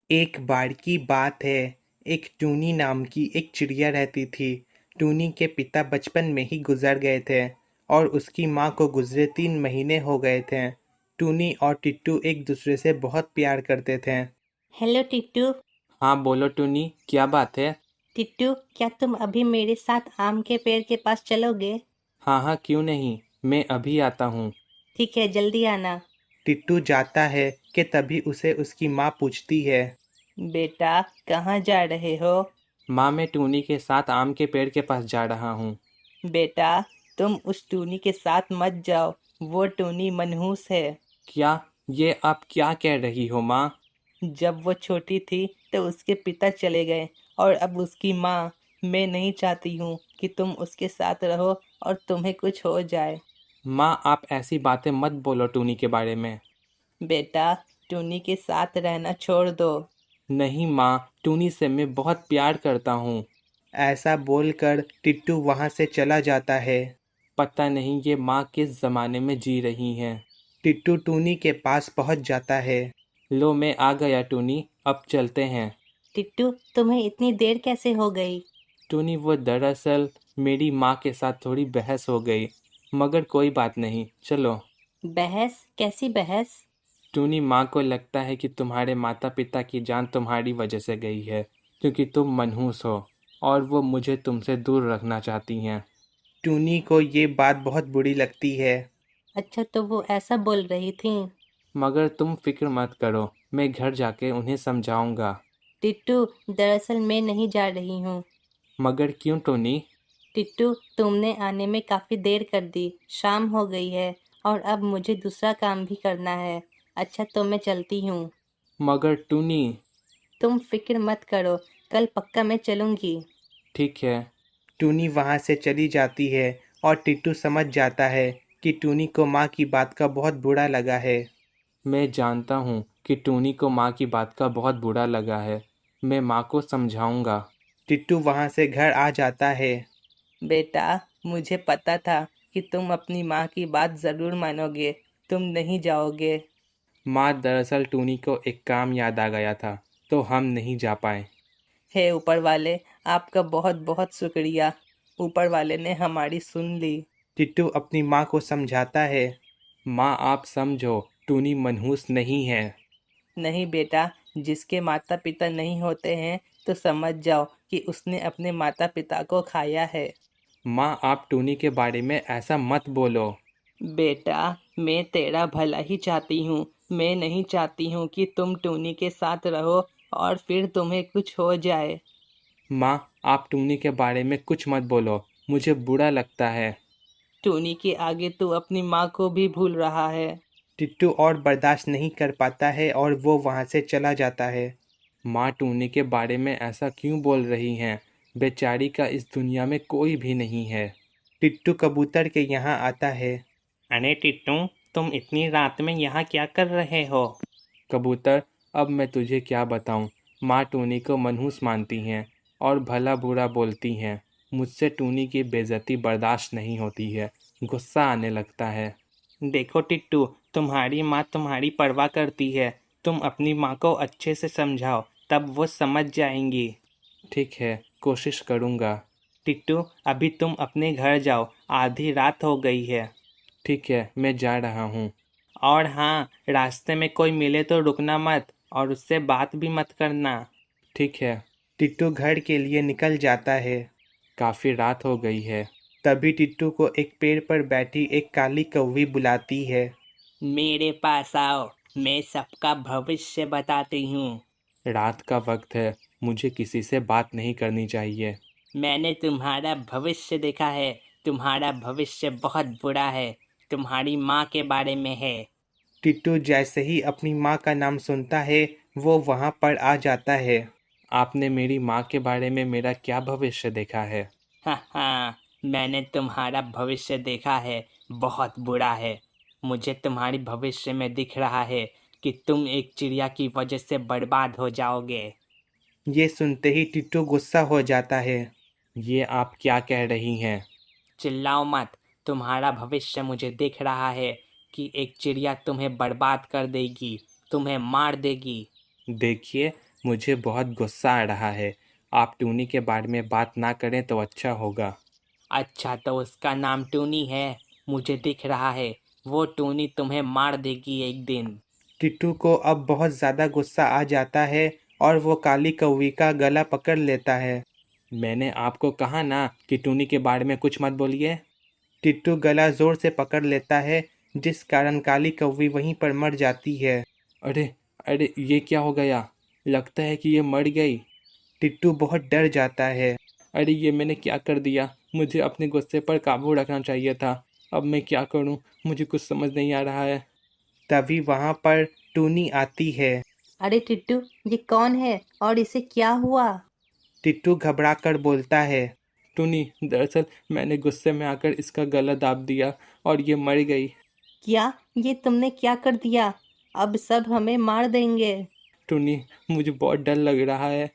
एक बार की बात है। एक टूनी नाम की एक चिड़िया रहती थी। टूनी के पिता बचपन में ही गुजर गए थे और उसकी माँ को गुजरे 3 महीने हो गए थे। टूनी और टिट्टू एक दूसरे से बहुत प्यार करते थे। हेलो टिट्टू। हाँ बोलो टूनी, क्या बात है? टिट्टू, क्या तुम अभी मेरे साथ आम के पेड़ के पास चलोगे? हाँ हाँ, क्यों नहीं, मैं अभी आता हूँ। ठीक है, जल्दी आना। टिट्टू जाता है कि तभी उसे उसकी माँ पूछती है। बेटा, कहाँ जा रहे हो? माँ, मैं टूनी के साथ आम के पेड़ के पास जा रहा हूँ। बेटा, तुम उस टूनी के साथ मत जाओ। वो टूनी मनहूस है। क्या? ये आप क्या कह रही हो माँ? जब वो छोटी थी तो उसके पिता चले गए और अब उसकी माँ। मैं नहीं चाहती हूँ कि तुम उसके साथ रहो और तुम्हें कुछ हो जाए। माँ, आप ऐसी बातें मत बोलो टूनी के बारे में। बेटा, टूनी के साथ रहना छोड़ दो। नहीं माँ, टूनी से मैं बहुत प्यार करता हूँ। ऐसा बोलकर टिट्टू वहाँ से चला जाता है। पता नहीं ये माँ किस ज़माने में जी रही हैं। टिट्टू टूनी के पास पहुँच जाता है। लो, मैं आ गया टूनी, अब चलते हैं। टिट्टू, तुम्हें इतनी देर कैसे हो गई? टूनी, वो दरअसल मेरी माँ के साथ थोड़ी बहस हो गई, मगर कोई बात नहीं, चलो। बहस? कैसी बहस? टूनी, माँ को लगता है कि तुम्हारे माता पिता की जान तुम्हारी वजह से गई है, क्योंकि तुम मनहूस हो और वो मुझे तुमसे दूर रखना चाहती हैं। टूनी को ये बात बहुत बुरी लगती है। अच्छा, तो वो ऐसा बोल रही थी। मगर तुम फिक्र मत करो, मैं घर जाके उन्हें समझाऊंगा। टिट्टू, दरअसल मैं नहीं जा रही हूँ। मगर क्यों टोनी? टिट्टू, तुमने आने में काफ़ी देर कर दी। शाम हो गई है और अब मुझे दूसरा काम भी करना है। अच्छा, तो मैं चलती हूँ। मगर टूनी। तुम फिक्र मत करो, कल पक्का मैं चलूँगी। ठीक है। टूनी वहाँ से चली जाती है और टिट्टू समझ जाता है कि टूनी को माँ की बात का बहुत बुरा लगा है। मैं जानता हूँ कि टूनी को माँ की बात का बहुत बुरा लगा है। मैं माँ को समझाऊंगा। टिट्टू वहाँ से घर आ जाता है। बेटा, मुझे पता था कि तुम अपनी माँ की बात ज़रूर मानोगे। तुम नहीं जाओगे। माँ, दरअसल टूनी को एक काम याद आ गया था, तो हम नहीं जा पाए। हे ऊपर वाले, आपका बहुत बहुत शुक्रिया। ऊपर वाले ने हमारी सुन ली। टिट्टू अपनी माँ को समझाता है। माँ, आप समझो, टूनी मनहूस नहीं है। नहीं बेटा, जिसके माता पिता नहीं होते हैं तो समझ जाओ कि उसने अपने माता पिता को खाया है। माँ, आप टूनी के बारे में ऐसा मत बोलो। बेटा, मैं तेरा भला ही चाहती हूँ। मैं नहीं चाहती हूँ कि तुम टूनी के साथ रहो और फिर तुम्हें कुछ हो जाए। माँ, आप टूनी के बारे में कुछ मत बोलो, मुझे बुरा लगता है। टूनी के आगे तू अपनी माँ को भी भूल रहा है। टिट्टू और बर्दाश्त नहीं कर पाता है और वो वहाँ से चला जाता है। माँ, टूनी के बारे में ऐसा क्यों बोल रही हैं? बेचारी का इस दुनिया में कोई भी नहीं है। टिट्टू कबूतर के यहाँ आता है। अरे टिट्टू, तुम इतनी रात में यहाँ क्या कर रहे हो? कबूतर, अब मैं तुझे क्या बताऊँ। माँ टूनी को मनहूस मानती हैं और भला बुरा बोलती हैं। मुझसे टूनी की बेइज्जती बर्दाश्त नहीं होती है, गुस्सा आने लगता है। देखो टिट्टू, तुम्हारी माँ तुम्हारी परवाह करती है। तुम अपनी माँ को अच्छे से समझाओ, तब वो समझ जाएंगी। ठीक है, कोशिश करूँगा। टिट्टू, अभी तुम अपने घर जाओ, आधी रात हो गई है। ठीक है, मैं जा रहा हूँ। और हाँ, रास्ते में कोई मिले तो रुकना मत और उससे बात भी मत करना। ठीक है। टिट्टू घर के लिए निकल जाता है। काफ़ी रात हो गई है। तभी टिट्टू को एक पेड़ पर बैठी एक काली कौवी बुलाती है। मेरे पास आओ, मैं सबका भविष्य बताती हूँ। रात का वक्त है, मुझे किसी से बात नहीं करनी चाहिए। मैंने तुम्हारा भविष्य देखा है। तुम्हारा भविष्य बहुत बुरा है। तुम्हारी माँ के बारे में है। टिट्टू जैसे ही अपनी माँ का नाम सुनता है वो वहाँ पर आ जाता है। आपने मेरी माँ के बारे में मेरा क्या भविष्य देखा है? हाँ हाँ, मैंने तुम्हारा भविष्य देखा है। बहुत बुरा है। मुझे तुम्हारी भविष्य में दिख रहा है कि तुम एक चिड़िया की वजह से बर्बाद हो जाओगे। ये सुनते ही टिट्टू गुस्सा हो जाता है। ये आप क्या कह रही हैं? चिल्लाओ मत। तुम्हारा भविष्य मुझे दिख रहा है कि एक चिड़िया तुम्हें बर्बाद कर देगी, तुम्हें मार देगी। देखिए, मुझे बहुत गुस्सा आ रहा है। आप टूनी के बारे में बात ना करें तो अच्छा होगा। अच्छा, तो उसका नाम टूनी है। मुझे दिख रहा है वो टूनी तुम्हें मार देगी एक दिन। टिट्टू को अब बहुत ज़्यादा गुस्सा आ जाता है और वो काली कौवी का गला पकड़ लेता है। मैंने आपको कहा ना कि टूनी के बारे में कुछ मत बोलिए। टिट्टू गला जोर से पकड़ लेता है, जिस कारण काली कौवी वहीं पर मर जाती है। अरे अरे, ये क्या हो गया? लगता है कि ये मर गई। टिट्टू बहुत डर जाता है। अरे, ये मैंने क्या कर दिया? मुझे अपने गुस्से पर काबू रखना चाहिए था। अब मैं क्या करूं? मुझे कुछ समझ नहीं आ रहा है। तभी वहां पर टूनी आती है। अरे टिट्टू, ये कौन है और इसे क्या हुआ? टिट्टू घबराकर बोलता है। टूनी, दरअसल मैंने गुस्से में आकर इसका गला दाब दिया और ये मर गई। क्या? ये तुमने क्या कर दिया? अब सब हमें मार देंगे। टूनी, मुझे बहुत डर लग रहा है।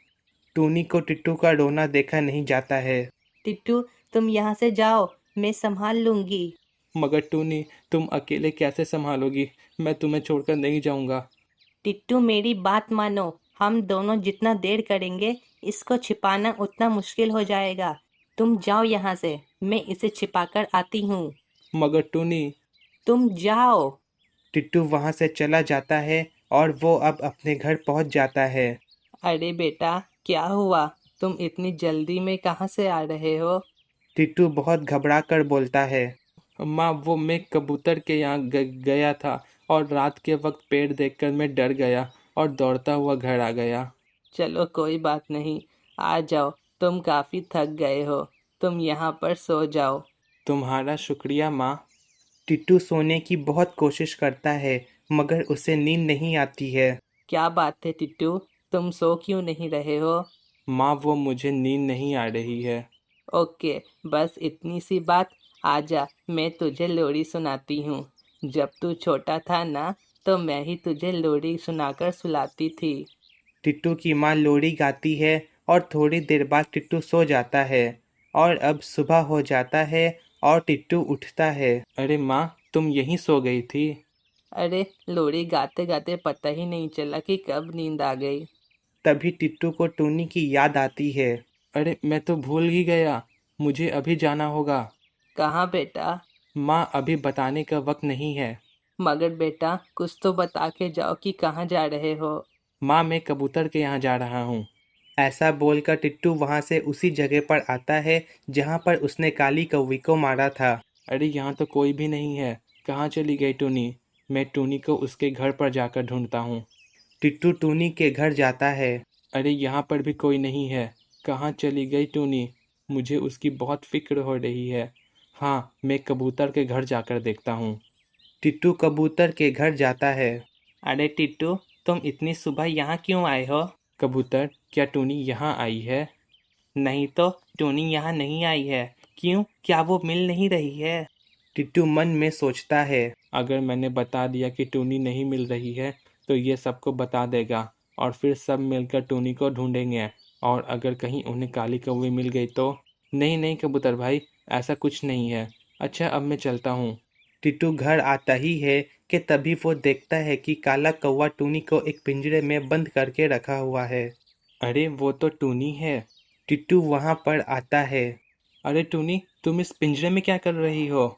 टूनी को टिट्टू का रोना देखा नहीं जाता है। टिट्टू, तुम यहाँ से जाओ, मैं संभाल लूंगी। मगर टूनी, तुम अकेले कैसे संभालोगी? मैं तुम्हें छोड़कर नहीं जाऊंगा। टिट्टू, मेरी बात मानो। हम दोनों जितना देर करेंगे, इसको छिपाना उतना मुश्किल हो जाएगा। तुम जाओ यहाँ से, मैं इसे छिपाकर आती हूँ। मगर टूनी। तुम जाओ। टिट्टू वहां से चला जाता है और वो अब अपने घर पहुंच जाता है। अरे बेटा, क्या हुआ? तुम इतनी जल्दी में कहाँ से आ रहे हो? टिट्टू बहुत घबरा कर बोलता है। माँ, वो मैं कबूतर के यहाँ गया था और रात के वक्त पेड़ देखकर मैं डर गया और दौड़ता हुआ घर आ गया। चलो कोई बात नहीं, आ जाओ। तुम काफी थक गए हो, तुम यहाँ पर सो जाओ। तुम्हारा शुक्रिया माँ। टिट्टू सोने की बहुत कोशिश करता है, मगर उसे नींद नहीं आती है। क्या बात है टिट्टू, तुम सो क्यों नहीं रहे हो? माँ, वो मुझे नींद नहीं आ रही है। ओके, बस इतनी सी बात। आजा, मैं तुझे लोरी सुनाती हूँ। जब तू छोटा था ना, तो मैं ही तुझे लोरी सुनाकर सुलाती थी। टिट्टू की माँ लोरी गाती है और थोड़ी देर बाद टिट्टू सो जाता है। और अब सुबह हो जाता है और टिट्टू उठता है। अरे माँ, तुम यहीं सो गई थी? अरे, लोरी गाते गाते पता ही नहीं चला कि कब नींद आ गई। तभी टिट्टू को टूनी की याद आती है। अरे, मैं तो भूल ही गया। मुझे अभी जाना होगा। कहाँ बेटा? माँ, अभी बताने का वक्त नहीं है। मगर बेटा, कुछ तो बता के जाओ कि कहाँ जा रहे हो। माँ, मैं कबूतर के यहाँ जा रहा हूँ। ऐसा बोलकर टिट्टू वहां से उसी जगह पर आता है जहां पर उसने काली कौवी को मारा था। अरे, यहाँ तो कोई भी नहीं है। कहाँ चली गई टूनी? मैं टूनी को उसके घर पर जाकर ढूंढता हूँ। टिट्टू टूनी के घर जाता है। अरे, यहाँ पर भी कोई नहीं है। कहाँ चली गई टूनी? मुझे उसकी बहुत फिक्र हो रही है। हाँ, मैं कबूतर के घर जाकर देखता हूँ। टिट्टू कबूतर के घर जाता है। अरे टिट्टू, तुम इतनी सुबह यहाँ क्यों आए हो? कबूतर, क्या टूनी यहाँ आई है? नहीं तो, टूनी यहाँ नहीं आई है। क्यों, क्या वो मिल नहीं रही है? टिट्टू मन में सोचता है। अगर मैंने बता दिया कि टूनी नहीं मिल रही है तो ये सबको बता देगा और फिर सब मिलकर टूनी को ढूंढेंगे। और अगर कहीं उन्हें काली कौवी मिल गई तो? नहीं नहीं कबूतर भाई, ऐसा कुछ नहीं है। अच्छा, अब मैं चलता हूँ। टिट्टू घर आता ही है कि तभी वो देखता है कि काला कौवा टूनी को एक पिंजरे में बंद करके रखा हुआ है। अरे, वो तो टूनी है। टिट्टू वहां पर आता है। अरे टूनी, तुम इस पिंजरे में क्या कर रही हो?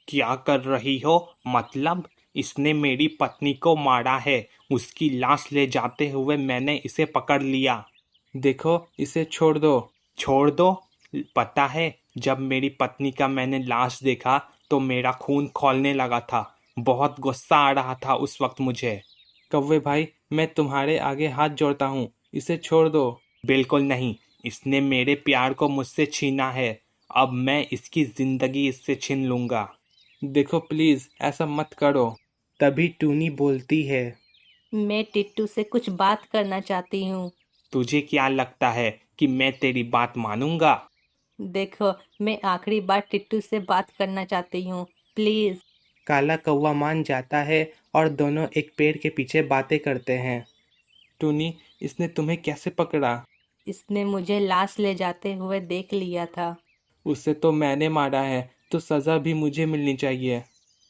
क्या कर रही हो? मतलब इसने मेरी पत्नी को मारा है। उसकी लाश ले जाते हुए मैंने इसे पकड़ लिया। देखो, इसे छोड़ दो। छोड़ दो? पता है, जब मेरी पत्नी का मैंने लाश देखा तो मेरा खून खौलने लगा था। बहुत गुस्सा आ रहा था उस वक्त मुझे। कौवे भाई, मैं तुम्हारे आगे हाथ जोड़ता हूँ, इसे छोड़ दो। बिल्कुल नहीं, इसने मेरे प्यार को मुझसे छीना है। अब मैं इसकी जिंदगी इससे छीन लूंगा। देखो प्लीज, ऐसा मत करो। तभी टूनी बोलती है। मैं टिट्टू से कुछ बात करना चाहती हूँ। तुझे क्या लगता है कि मैं तेरी बात मानूंगा? देखो, मैं आखिरी बार टिट्टू से बात करना चाहती हूँ, प्लीज। काला कौवा मान जाता है और दोनों एक पेड़ के पीछे बातें करते हैं। टूनी, इसने तुम्हें कैसे पकड़ा? इसने मुझे लाश ले जाते हुए देख लिया था। उसे तो मैंने मारा है, तो सजा भी मुझे मिलनी चाहिए।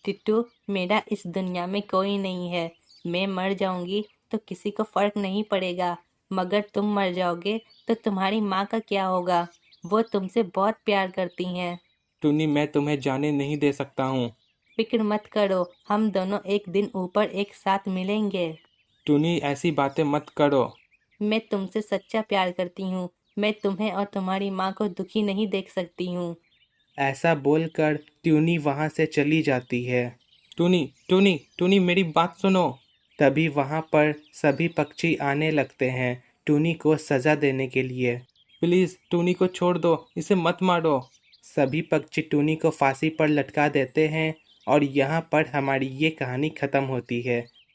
टिट्टू, मेरा इस दुनिया में कोई नहीं है। मैं मर जाऊंगी तो किसी को फर्क नहीं पड़ेगा। मगर तुम मर जाओगे तो तुम्हारी माँ का क्या होगा? वो तुमसे बहुत प्यार करती हैं। टूनी, मैं तुम्हें जाने नहीं दे सकता हूँ। फिक्र मत करो, हम दोनों एक दिन ऊपर एक साथ मिलेंगे। टूनी, ऐसी बातें मत करो। मैं तुमसे सच्चा प्यार करती हूँ। मैं तुम्हें और तुम्हारी माँ को दुखी नहीं देख सकती हूँ। ऐसा बोलकर ट्यूनी वहाँ से चली जाती है। टूनी, टूनी, टूनी, मेरी बात सुनो। तभी वहाँ पर सभी पक्षी आने लगते हैं टूनी को सजा देने के लिए। प्लीज़ टूनी को छोड़ दो, इसे मत मारो। सभी पक्षी टूनी को फांसी पर लटका देते हैं और यहाँ पर हमारी ये कहानी ख़त्म होती है।